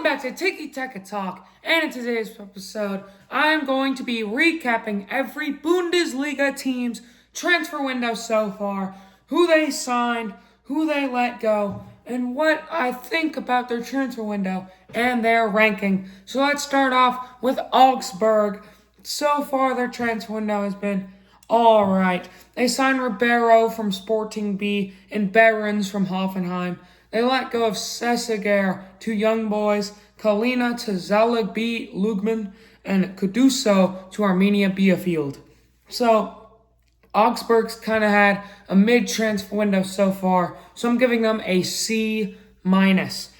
back to Tiki Taka Talk, and in today's episode, I'm going to be recapping every Bundesliga team's transfer window so far, who they signed, who they let go, and what I think about their transfer window and their ranking. So let's start off with Augsburg. So far, their transfer window has been alright. They signed Ribeiro from Sporting B and Behrens from Hoffenheim. They let go of Sessager, two young boys, Kalina to Zalig B. Lugman, and Kuduso to Armenia Bielefeld. So, Augsburg's kind of had a mid-transfer window so far, so I'm giving them a C-. Next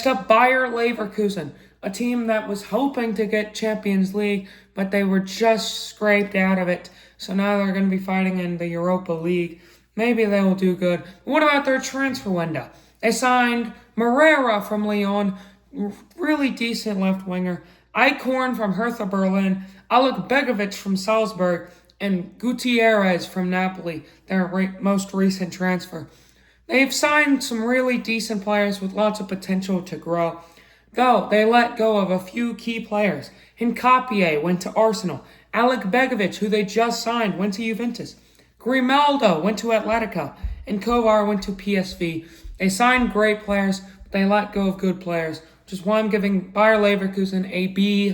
up, Bayer Leverkusen, a team that was hoping to get Champions League, but they were just scraped out of it. So now they're going to be fighting in the Europa League. Maybe they will do good. What about their transfer window? They signed Moreira from Lyon, really decent left winger, Eichhorn from Hertha Berlin, Alec Begovic from Salzburg, and Gutierrez from Napoli, their most recent transfer. They've signed some really decent players with lots of potential to grow, though they let go of a few key players. Hincapié went to Arsenal, Alec Begovic, who they just signed, went to Juventus, Grimaldo went to Atletico, and Kovar went to PSV. They signed great players, but they let go of good players, which is why I'm giving Bayer Leverkusen a B-.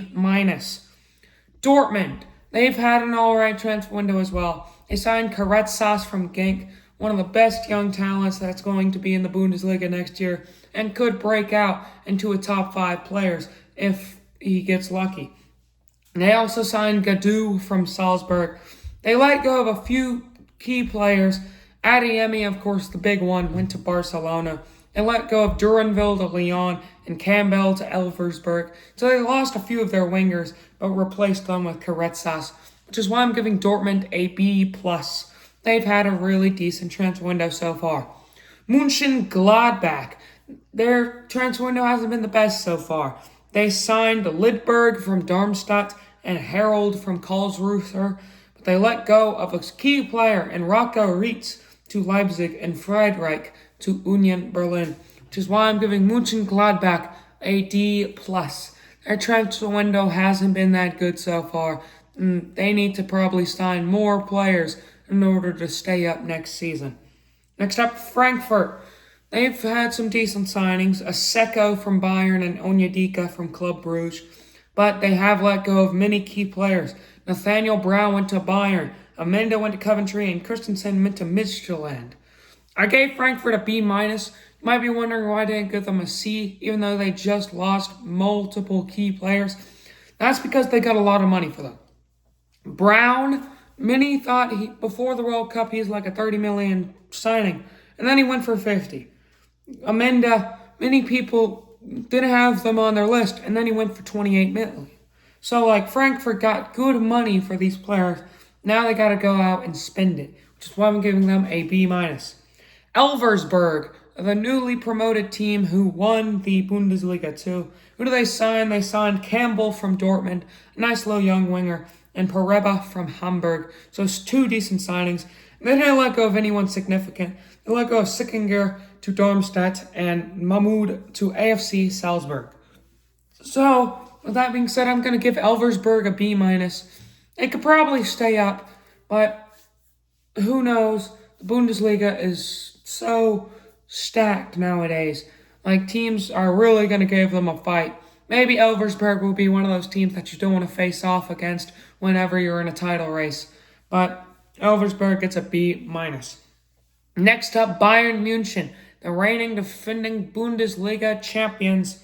Dortmund, they've had an alright transfer window as well. They signed Karetsas from Genk, one of the best young talents that's going to be in the Bundesliga next year, and could break out into a top 5 players if he gets lucky. They also signed Gadou from Salzburg. They let go of a few key players. Adeyemi, of course, the big one, went to Barcelona. They let go of Duranville to Lyon and Campbell to Elversberg. So they lost a few of their wingers, but replaced them with Karetsas, which is why I'm giving Dortmund a B+. They've had a really decent transfer window so far. Mönchengladbach, their transfer window hasn't been the best so far. They signed Lidberg from Darmstadt and Harold from Karlsruhe, but they let go of a key player in Rocco Reitz to Leipzig and Friedrich to Union Berlin, which is why I'm giving Mönchengladbach a D+. Their transfer window hasn't been that good so far. They need to probably sign more players in order to stay up next season. Next up, Frankfurt. They've had some decent signings, a Seko from Bayern and Onyedika from Club Brugge, but they have let go of many key players. Nathaniel Brown went to Bayern, Amenda went to Coventry, and Christensen went to Midtjylland. I gave Frankfurt a B-. You might be wondering why I didn't give them a C, even though they just lost multiple key players. That's because they got a lot of money for them. Brown, many thought before the World Cup he was like a 30 million signing, and then he went for 50. Amenda, many people didn't have them on their list, and then he went for 28 million. So, Frankfurt got good money for these players. Now they got to go out and spend it, which is why I'm giving them a B-. Elversberg, the newly promoted team who won the Bundesliga too. Who do they sign? They signed Campbell from Dortmund, a nice little young winger, and Pareba from Hamburg. So it's 2 decent signings. They didn't let go of anyone significant. They let go of Sickinger to Darmstadt and Mahmoud to AFC Salzburg. So, with that being said, I'm going to give Elversberg a B-. They could probably stay up, but who knows? The Bundesliga is so stacked nowadays. Teams are really going to give them a fight. Maybe Elversberg will be one of those teams that you don't want to face off against whenever you're in a title race. But Elversberg gets a B-. Next up, Bayern München, the reigning defending Bundesliga champions.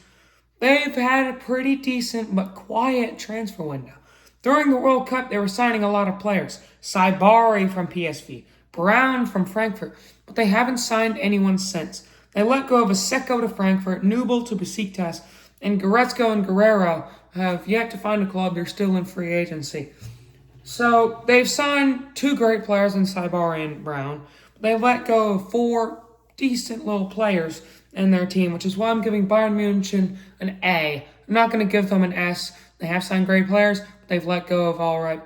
They've had a pretty decent but quiet transfer window. During the World Cup, they were signing a lot of players. Saibari from PSV, Brown from Frankfurt, but they haven't signed anyone since. They let go of Aseko to Frankfurt, Nubel to Besiktas, and Goretzka and Guerrero have yet to find a club. They're still in free agency. So they've signed 2 great players in Saibari and Brown, but they let go of 4 decent little players in their team, which is why I'm giving Bayern München an A. I'm not going to give them an S. They have signed great players, but they've let go of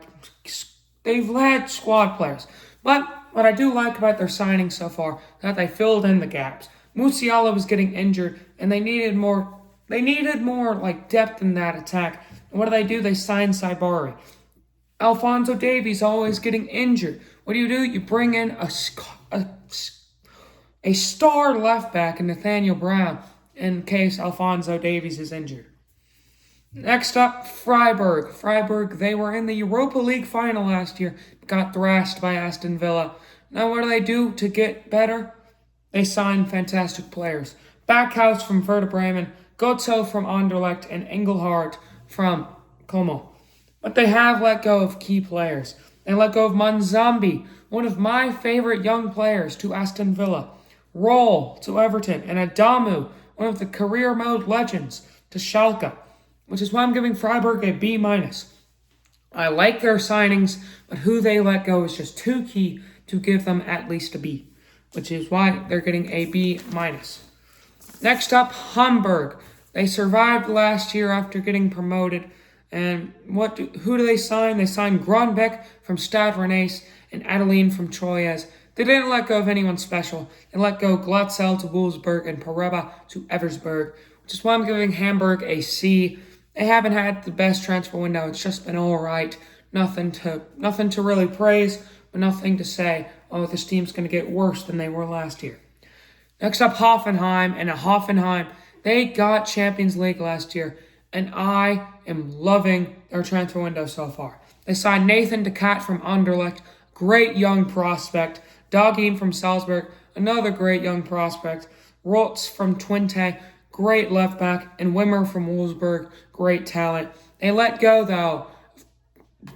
they've had squad players. But what I do like about their signings so far is that they filled in the gaps. Musiala was getting injured, and they needed more They needed more depth in that attack. And what do? They signed Saibari. Alphonso Davies always getting injured. What do? You bring in a star left back in Nathaniel Brown in case Alphonso Davies is injured. Next up, Freiburg. Freiburg, they were in the Europa League final last year, got thrashed by Aston Villa. Now what do to get better? They signed fantastic players. Backhaus from Werder Bremen, Gotzo from Anderlecht, and Engelhardt from Como. But they have let go of key players. They let go of Manzambi, one of my favorite young players, to Aston Villa. Roll to Everton, and Adamu, one of the career mode legends, to Schalke, which is why I'm giving Freiburg a B-. I like their signings, but who they let go is just too key to give them at least a B, which is why they're getting a B-. Next up, Hamburg. They survived last year after getting promoted. And who do they sign? They signed Grönbeck from Stade Rennais and Adeline from Troyes. They didn't let go of anyone special. They let go Glatzel to Wolfsburg and Pareba to Eversberg, which is why I'm giving Hamburg a C. They haven't had the best transfer window. It's just been all right. Nothing to really praise, but nothing to say, oh, this team's going to get worse than they were last year. Next up, Hoffenheim. And Hoffenheim, they got Champions League last year, and I am loving their transfer window so far. They signed Nathan de Cat from Anderlecht, great young prospect. Dogin from Salzburg, another great young prospect. Rotz from Twente, great left back. And Wimmer from Wolfsburg, great talent. They let go, though,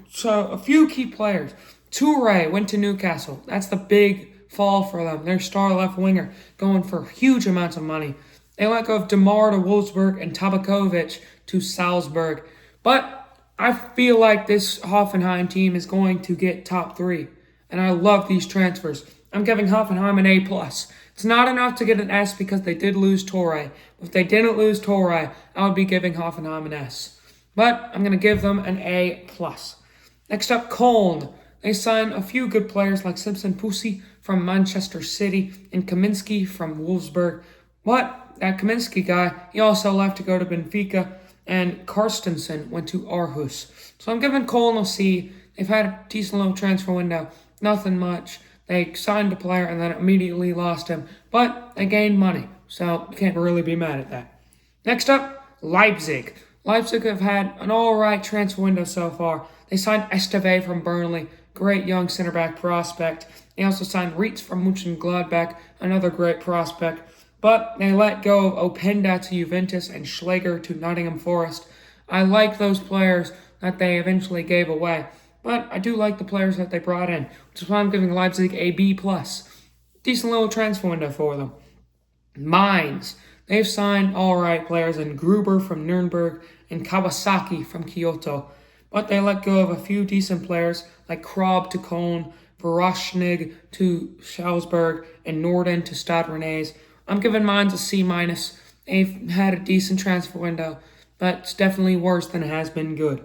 so a few key players. Toure went to Newcastle. That's the big fall for them. Their star left winger going for huge amounts of money. They let go of DeMar to Wolfsburg and Tabakovic to Salzburg. But I feel like this Hoffenheim team is going to get top 3. And I love these transfers. I'm giving Hoffenheim an A+. It's not enough to get an S because they did lose Toure. If they didn't lose Toure, I would be giving Hoffenheim an S. But I'm going to give them an A+. Next up, Köln. They signed a few good players like Simpson Pussy from Manchester City and Kaminski from Wolfsburg. But that Kaminski guy, he also left to go to Benfica, and Karstensen went to Aarhus. So I'm giving Köln a C. They've had a decent little transfer window. Nothing much. They signed a player and then immediately lost him. But they gained money, so you can't really be mad at that. Next up, Leipzig. Leipzig have had an all-right transfer window so far. They signed Esteve from Burnley, great young center-back prospect. They also signed Reitz from Mönchengladbach, another great prospect. But they let go of Openda to Juventus and Schläger to Nottingham Forest. I like those players that they eventually gave away. But I do like the players that they brought in, which is why I'm giving Leipzig a B+. Decent little transfer window for them. Mainz. They've signed all-right players in Gruber from Nuremberg and Kawasaki from Kyoto. But they let go of a few decent players like Krob to Köln, Voroshnig to Salzburg, and Norden to Stade Rennais. I'm giving Mainz a C-. They've had a decent transfer window, but it's definitely worse than it has been good.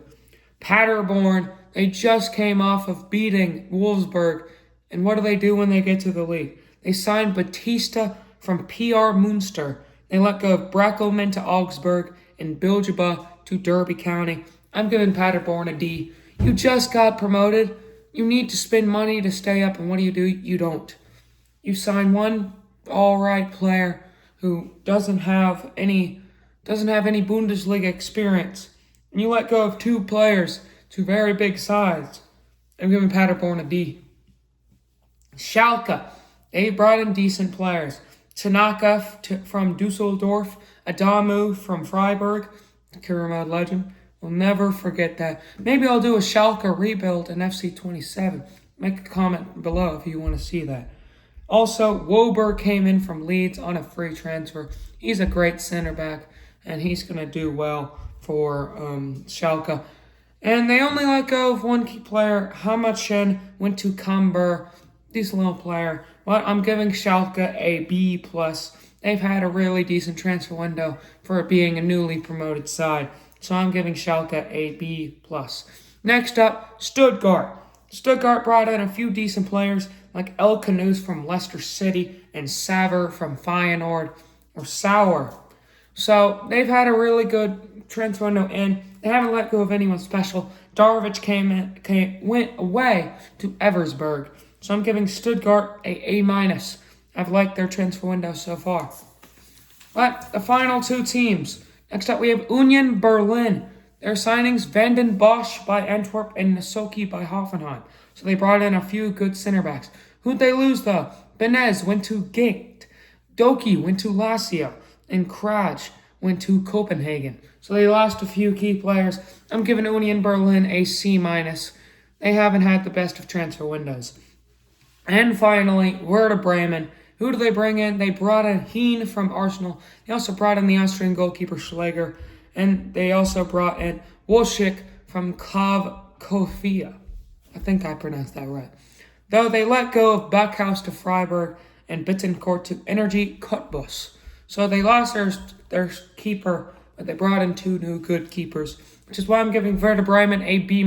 Paderborn, they just came off of beating Wolfsburg, and what do when they get to the league? They signed Batista from PR Münster. They let go of Brackelman to Augsburg and Biljaba to Derby County. I'm giving Paderborn a D. You just got promoted. You need to spend money to stay up, and what do? You don't. You sign one all-right player who doesn't have any Bundesliga experience, and you let go of 2 players to very big sides. I'm giving Paderborn a D. Schalke, they brought in decent players. Tanaka from Dusseldorf, Adamu from Freiburg, career mode legend. We'll never forget that. Maybe I'll do a Schalke rebuild in FC 27. Make a comment below if you want to see that. Also, Wober came in from Leeds on a free transfer. He's a great center back, and he's going to do well for Schalke. And they only let go of one key player. Hamachen went to Camber. Decent little player. But I'm giving Schalke a B+. They've had a really decent transfer window for it being a newly promoted side. So I'm giving Schalke a B+. Next up, Stuttgart. Stuttgart brought in a few decent players like El Canus from Leicester City and Saver from Feyenoord, or Sauer. So they've had a really good transfer window, and they haven't let go of anyone special. Darvish went away to Eversberg. So I'm giving Stuttgart a A-. I've liked their transfer window so far. But the final two teams. Next up, we have Union Berlin. Their signings, Vanden Bosch by Antwerp and Nasoki by Hoffenheim. So they brought in a few good center backs. Who'd they lose, though? Benez went to Genk. Doki went to Lazio. And Kraj went to Copenhagen. So they lost a few key players. I'm giving Union Berlin a C-. They haven't had the best of transfer windows. And finally, Werder Bremen. Who do they bring in? They brought in Heen from Arsenal. They also brought in the Austrian goalkeeper Schläger. And they also brought in Wolschik from Kofia. I think I pronounced that right. Though they let go of Backhaus to Freiburg and Bittencourt to Energy Cottbus. So they lost their keeper, but they brought in two new good keepers, which is why I'm giving Werder Bremen a B-.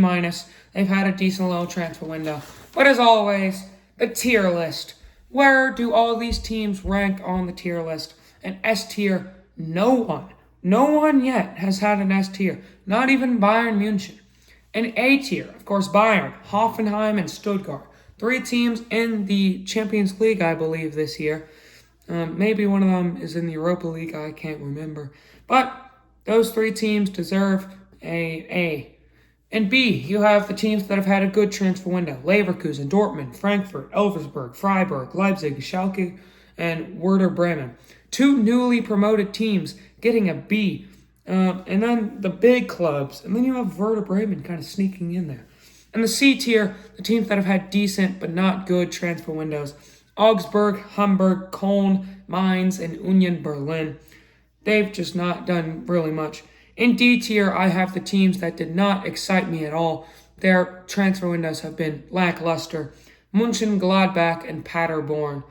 They've had a decent little transfer window. But as always, the tier list. Where do all these teams rank on the tier list? An S tier, no one yet has had an S tier. Not even Bayern Munich. An A tier, of course, Bayern, Hoffenheim, and Stuttgart. 3 teams in the Champions League, I believe, this year. Maybe one of them is in the Europa League, I can't remember. But those 3 teams deserve A. And B, you have the teams that have had a good transfer window. Leverkusen, Dortmund, Frankfurt, Elversberg, Freiburg, Leipzig, Schalke, and Werder Bremen. 2 newly promoted teams getting a B. And then the big clubs. And then you have Werder Bremen kind of sneaking in there. And the C tier, the teams that have had decent but not good transfer windows. Augsburg, Hamburg, Köln, Mainz, and Union Berlin. They've just not done really much. In D tier, I have the teams that did not excite me at all. Their transfer windows have been lackluster. Mönchengladbach and Paderborn.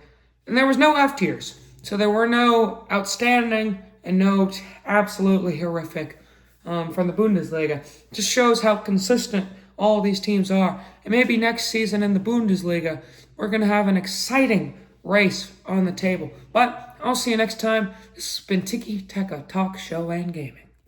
And there was no F tiers. So there were no outstanding and no absolutely horrific from the Bundesliga. It just shows how consistent all these teams are. And maybe next season in the Bundesliga, we're going to have an exciting race on the table. But I'll see you next time. This has been Tiki Taka Talk Show and Gaming.